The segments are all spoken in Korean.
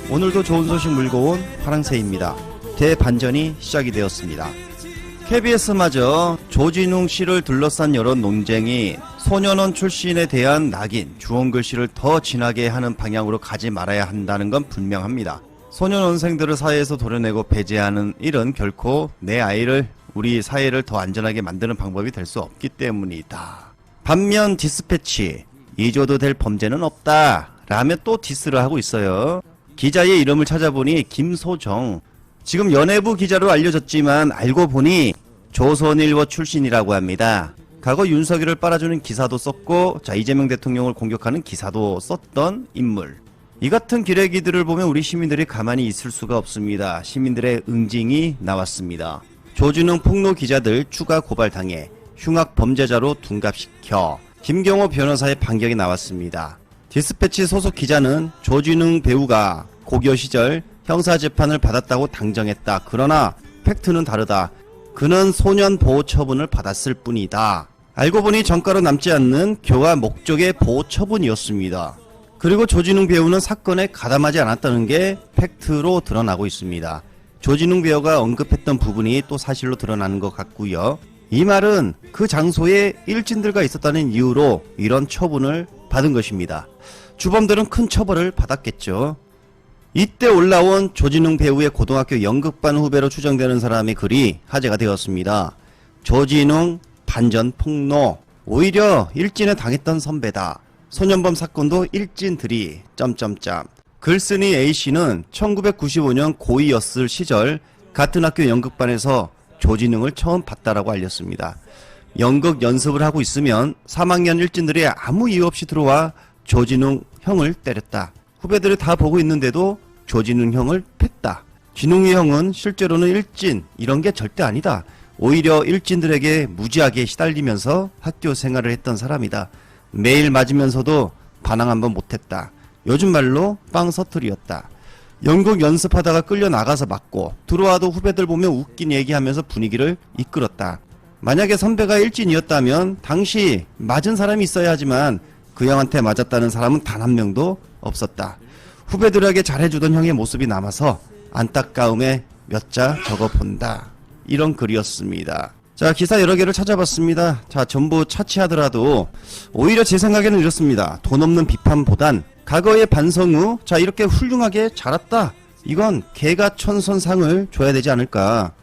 오늘도 좋은 소식 물고 온 파랑새입니다. 대반전이 시작이 되었습니다. KBS마저 조진웅 씨를 둘러싼 여러 논쟁이 소년원 출신에 대한 낙인, 주홍글씨를 더 진하게 하는 방향으로 가지 말아야 한다는 건 분명합니다. 소년원생들을 사회에서 도려내고 배제하는 일은 결코 내 아이를, 우리 사회를 더 안전하게 만드는 방법이 될 수 없기 때문이다. 반면 디스패치, 잊어도 될 범죄는 없다 라며 또 디스를 하고 있어요. 기자의 이름을 찾아보니 김소정, 지금 연예부 기자로 알려졌지만 알고 보니 조선일보 출신이라고 합니다. 과거 윤석열을 빨아주는 기사도 썼고, 이재명 대통령을 공격하는 기사도 썼던 인물. 이 같은 기레기들을 보면 우리 시민들이 가만히 있을 수가 없습니다. 시민들의 응징이 나왔습니다. 조진웅 폭로 기자들 추가 고발당해 흉악 범죄자로 둔갑시켜 김경호 변호사의 반격이 나왔습니다. 디스패치 소속 기자는 조진웅 배우가 고교 시절 형사재판을 받았다고 당정했다. 그러나 팩트는 다르다. 그는 소년 보호 처분을 받았을 뿐이다. 알고 보니 전과로 남지 않는 교화 목적의 보호 처분이었습니다. 그리고 조진웅 배우는 사건에 가담하지 않았다는 게 팩트로 드러나고 있습니다. 조진웅 배우가 언급했던 부분이 또 사실로 드러나는 것 같고요. 이 말은 그 장소에 일진들과 있었다는 이유로 이런 처분을 받은 것입니다. 주범들은 큰 처벌을 받았겠죠. 이때 올라온 조진웅 배우의 고등학교 연극반 후배로 추정되는 사람의 글이 화제가 되었습니다. 조진웅 반전 폭로, 오히려 일진에 당했던 선배다. 소년범 사건도 일진들이... 글쓴이 A씨는 1995년 고2였을 시절 같은 학교 연극반에서 조진웅을 처음 봤다라고 알렸습니다. 연극 연습을 하고 있으면 3학년 일진들이 아무 이유 없이 들어와 조진웅 형을 때렸다. 후배들이 다 보고 있는데도 조진웅 형을 팼다. 진웅이 형은 실제로는 일진, 이런 게 절대 아니다. 오히려 일진들에게 무지하게 시달리면서 학교 생활을 했던 사람이다. 매일 맞으면서도 반항 한번 못했다. 요즘 말로 빵 서툴이었다. 연극 연습하다가 끌려 나가서 맞고, 들어와도 후배들 보면 웃긴 얘기하면서 분위기를 이끌었다. 만약에 선배가 일진이었다면 당시 맞은 사람이 있어야 하지만 그 형한테 맞았다는 사람은 단 한 명도 없었다. 후배들에게 잘해주던 형의 모습이 남아서 안타까움에 몇 자 적어본다. 이런 글이었습니다. 자, 기사 여러 개를 찾아봤습니다. 자, 전부 차치하더라도 오히려 제 생각에는 이렇습니다. 돈 없는 비판보단 과거의 반성 후 이렇게 훌륭하게 자랐다. 이건 개가천선상을 줘야 되지 않을까.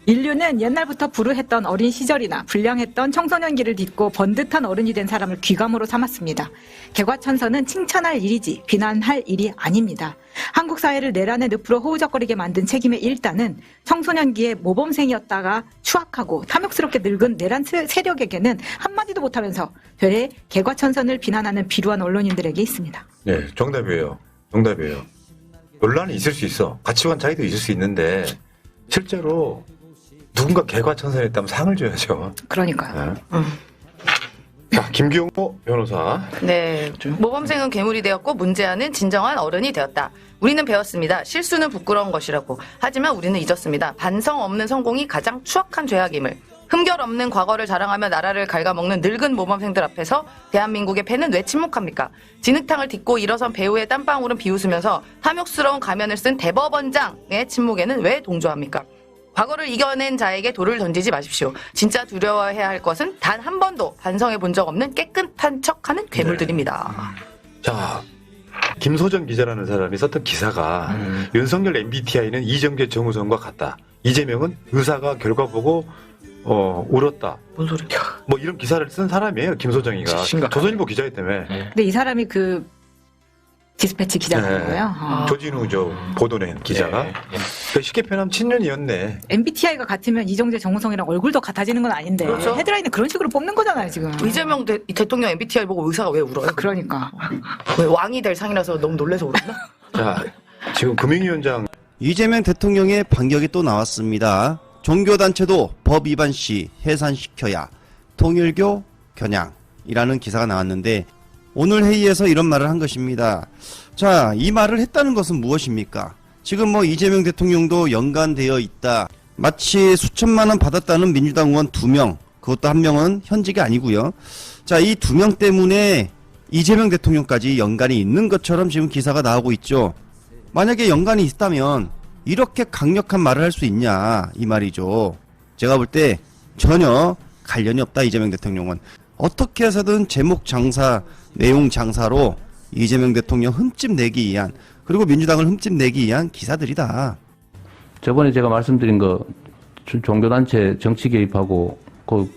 인류는 옛날부터 불우했던 어린 시절이나 불량했던 청소년기를 딛고 번듯한 어른이 된 사람을 귀감으로 삼았습니다. 개과천선은 칭찬할 일이지 비난할 일이 아닙니다. 한국 사회를 내란의 늪으로 허우적거리게 만든 책임의 일단은 청소년기에 모범생이었다가 추악하고 탐욕스럽게 늙은 내란 세력에게는 한마디도 못하면서 되레 개과천선을 비난하는 비루한 언론인들에게 있습니다. 네, 정답이에요. 논란이 있을 수 있어. 가치관 차이도 있을 수 있는데 실제로 누군가 개과천선했다면 상을 줘야죠. 그러니까요. 네. 자, 김경호 변호사. 네, 모범생은 괴물이 되었고 문제아는 진정한 어른이 되었다. 우리는 배웠습니다. 실수는 부끄러운 것이라고. 하지만 우리는 잊었습니다. 반성 없는 성공이 가장 추악한 죄악임을. 흠결 없는 과거를 자랑하며 나라를 갉아먹는 늙은 모범생들 앞에서 대한민국의 패는 왜 침묵합니까? 진흙탕을 딛고 일어선 배우의 땀방울은 비웃으면서 탐욕스러운 가면을 쓴 대법원장의 침묵에는 왜 동조합니까? 과거를 이겨낸 자에게 돌을 던지지 마십시오. 진짜 두려워해야 할 것은 단 한 번도 반성해 본 적 없는 깨끗한 척하는 괴물들입니다. 네. 자, 김소정 기자라는 사람이 썼던 기사가 윤석열 MBTI는 이정재 정우성과 같다. 이재명은 의사가 결과 보고 울었다. 뭔 소리야? 뭐 이런 기사를 쓴 사람이에요. 김소정이가. 조선일보 기자였 때문에. 근데 이 사람이 그 디스패치 기자라는 거예요? 조진우 보도낸 기자가. 쉽게 표현하면 친년이었네. MBTI가 같으면 이정재 정우성이랑 얼굴도 같아지는 건 아닌데. 그렇죠. 헤드라인은 그런 식으로 뽑는 거잖아요, 지금. 이재명 대통령 MBTI 보고 의사가 왜 울어요? 그러니까. 왜 왕이 될 상이라서 너무 놀라서 울었나? 자, 지금 금융위원장. 이재명 대통령의 반격이 또 나왔습니다. 종교단체도 법 위반 시 해산시켜야 통일교 겨냥이라는 기사가 나왔는데, 오늘 회의에서 이런 말을 한 것입니다. 자, 이 말을 했다는 것은 무엇입니까? 지금 이재명 대통령도 연관되어 있다. 마치 수천만 원 받았다는 민주당 의원 2명, 그것도 한 명은 현직이 아니고요. 자, 이 2명 때문에 이재명 대통령까지 연관이 있는 것처럼 지금 기사가 나오고 있죠. 만약에 연관이 있다면 이렇게 강력한 말을 할 수 있냐 이 말이죠. 제가 볼 때 전혀 관련이 없다. 이재명 대통령은 어떻게 해서든 제목 장사, 내용 장사로 이재명 대통령 흠집 내기 위한, 그리고 민주당을 흠집 내기 위한 기사들이다. 저번에 제가 말씀드린 거 종교단체 정치 개입하고 그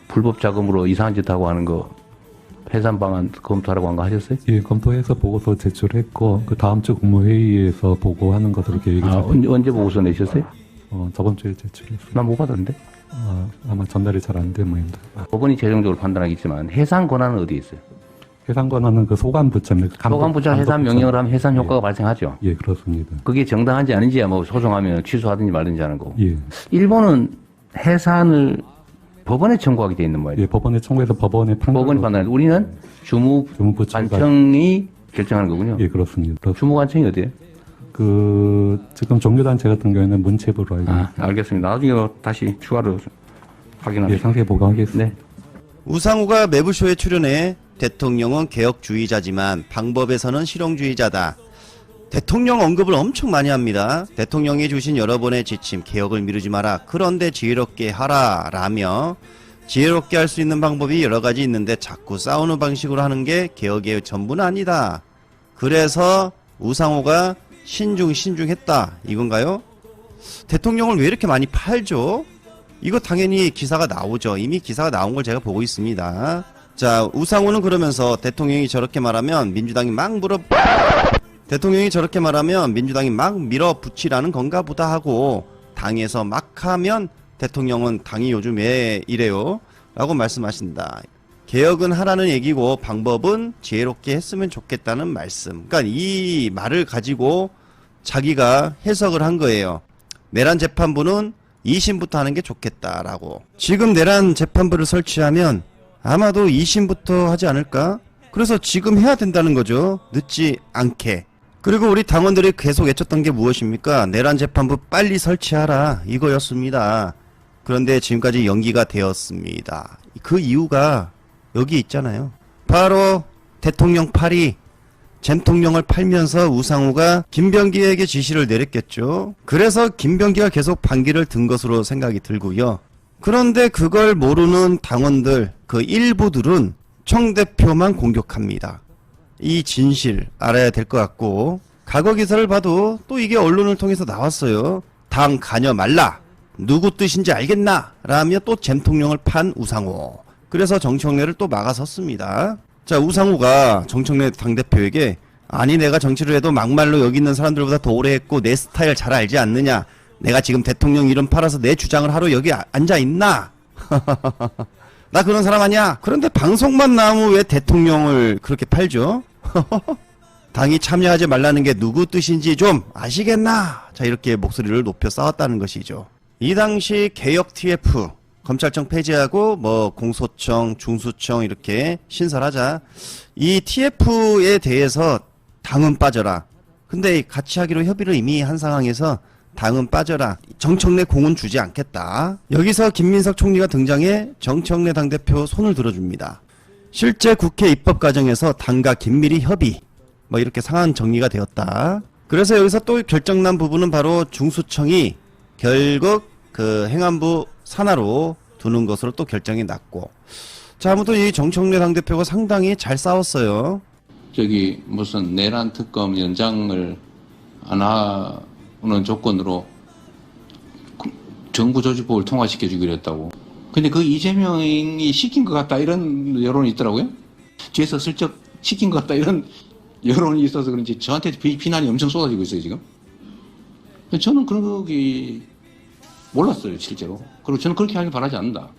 불법 자금으로 이상한 짓 하고 하는 거 해산 방안 검토하라고 한 거 하셨어요? 예, 검토해서 보고서 제출했고 그 다음 주 국무회의에서 보고하는 것으로 계획이 언제 보고서 내셨어요? 저번 주에 제출했습니다. 난 못 받았는데. 아마 전달이 잘 안 된 모양입니다. 법원이 최종적으로 판단하겠지만 해산 권한은 어디 있어요? 해산 권한은 그 소관부처입니다. 소관부처 해산 명령을 하면 해산 효과가 발생하죠. 예, 그렇습니다. 그게 정당한지 아닌지야 뭐 소송하면 취소하든지 말든지 하는 거고. 예, 일본은 해산을 법원에 청구하게 돼 있는 모양이에요. 예, 법원에 청구해서 법원에 법원이 판단. 우리는 주무부처가 주무관청이 결정하는 거군요. 예, 그렇습니다. 주무관청이 어디예요? 지금 종교단체 같은 경우에는 문체부로 알고 있습니다. 알겠습니다. 나중에 다시 추가로 예, 확인하겠습니다. 상세히 보고하겠습니다. 네. 우상호가 매부쇼에 출연해 대통령은 개혁주의자지만 방법에서는 실용주의자다. 대통령 언급을 엄청 많이 합니다. 대통령이 주신 여러 번의 지침, 개혁을 미루지 마라. 그런데 지혜롭게 하라. 라며 지혜롭게 할 수 있는 방법이 여러 가지 있는데 자꾸 싸우는 방식으로 하는 게 개혁의 전부는 아니다. 그래서 우상호가 신중했다. 이건가요? 대통령을 왜 이렇게 많이 팔죠? 이거 당연히 기사가 나오죠. 이미 기사가 나온 걸 제가 보고 있습니다. 자, 우상호는 그러면서 대통령이 저렇게 말하면 민주당이 막 밀어붙이라는 건가 보다 하고, 당에서 막 하면 대통령은 당이 요즘 왜 이래요? 라고 말씀하신다. 개혁은 하라는 얘기고 방법은 지혜롭게 했으면 좋겠다는 말씀. 그러니까 이 말을 가지고 자기가 해석을 한 거예요. 내란 재판부는 2심부터 하는 게 좋겠다라고. 지금 내란 재판부를 설치하면 아마도 2심부터 하지 않을까? 그래서 지금 해야 된다는 거죠. 늦지 않게. 그리고 우리 당원들이 계속 외쳤던 게 무엇입니까? 내란 재판부 빨리 설치하라. 이거였습니다. 그런데 지금까지 연기가 되었습니다. 그 이유가 여기 있잖아요. 바로 대통령 팔이 잼통령을 팔면서 우상호가 김병기에게 지시를 내렸겠죠. 그래서 김병기가 계속 반기를 든 것으로 생각이 들고요. 그런데 그걸 모르는 당원들, 그 일부들은 청 대표만 공격합니다. 이 진실 알아야 될 것 같고, 과거 기사를 봐도 또 이게 언론을 통해서 나왔어요. 당 가녀 말라. 누구 뜻인지 알겠나? 라며 또 잼통령을 판 우상호. 그래서 정청래를 또 막아섰습니다. 자, 우상호가 정청래 당대표에게 아니 내가 정치를 해도 막말로 여기 있는 사람들보다 더 오래 했고 내 스타일 잘 알지 않느냐. 내가 지금 대통령 이름 팔아서 내 주장을 하러 여기 앉아있나? 나 그런 사람 아니야. 그런데 방송만 나오면 왜 대통령을 그렇게 팔죠? 당이 참여하지 말라는 게 누구 뜻인지 좀 아시겠나? 자, 이렇게 목소리를 높여 싸웠다는 것이죠. 이 당시 개혁 TF 검찰청 폐지하고 뭐 공소청, 중수청 이렇게 신설하자. 이 TF에 대해서 당은 빠져라. 근데 같이 하기로 협의를 이미 한 상황에서 당은 빠져라. 정청래 공은 주지 않겠다. 여기서 김민석 총리가 등장해 정청래 당대표 손을 들어줍니다. 실제 국회 입법 과정에서 당과 긴밀히 협의. 뭐 이렇게 상황 정리가 되었다. 그래서 여기서 또 결정난 부분은 바로 중수청이 결국 그 행안부 산하로 두는 것으로 또 결정이 났고. 자, 아무튼 이 정청래 당대표가 상당히 잘 싸웠어요. 저기 무슨 내란 특검 연장을 안 하는 조건으로 정부 조직법을 통과시켜주기로 했다고. 근데 그 이재명이 시킨 것 같다 이런 여론이 있더라고요. 뒤에서 슬쩍 시킨 것 같다 이런 여론이 있어서 그런지 저한테 비난이 엄청 쏟아지고 있어요 지금. 저는 그런 거기 몰랐어요 실제로. 그리고 저는 그렇게 하길 바라지 않는다.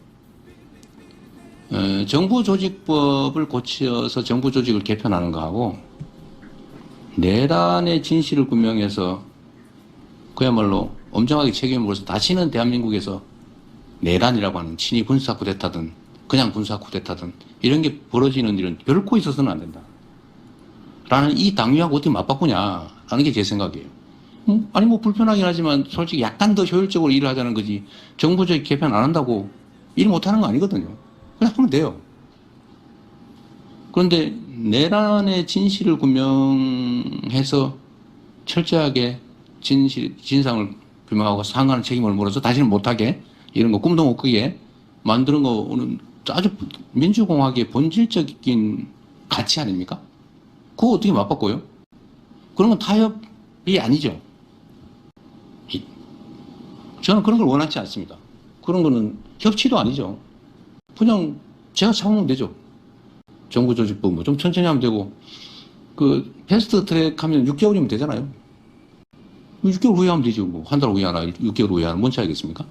정부 조직법을 고쳐서 정부 조직을 개편하는 거하고 내란의 진실을 규명해서 그야말로 엄정하게 책임을 물어서 다시는 대한민국에서 내란이라고 하는 친위 군사 쿠데타든 그냥 군사 쿠데타든 이런 게 벌어지는 일은 결코 있어서는 안 된다. 라는 이 당위하고 어떻게 맞바꾸냐라는 게 제 생각이에요. 아니 뭐 불편하긴 하지만 솔직히 약간 더 효율적으로 일을 하자는 거지 정부 조직 개편 안 한다고 일 못하는 거 아니거든요. 그냥 하면 돼요. 그런데 내란의 진실을 규명해서 철저하게 진상을 규명하고 상관한 책임을 물어서 다시는 못하게 이런 거 꿈도 못 꾸게 만드는 거는 아주 민주공화국의 본질적인 가치 아닙니까? 그거 어떻게 맞바꿔요? 그런 건 타협이 아니죠. 저는 그런 걸 원하지 않습니다. 그런 거는 협치도 아니죠. 그냥 제가 참으면 되죠. 정부조직법 뭐 좀 천천히 하면 되고 그 패스트 트랙 하면 6개월이면 되잖아요. 6개월 후에 하면 되죠. 뭐 한 달 후에 하나 6개월 후에 하나 뭔 차이겠습니까?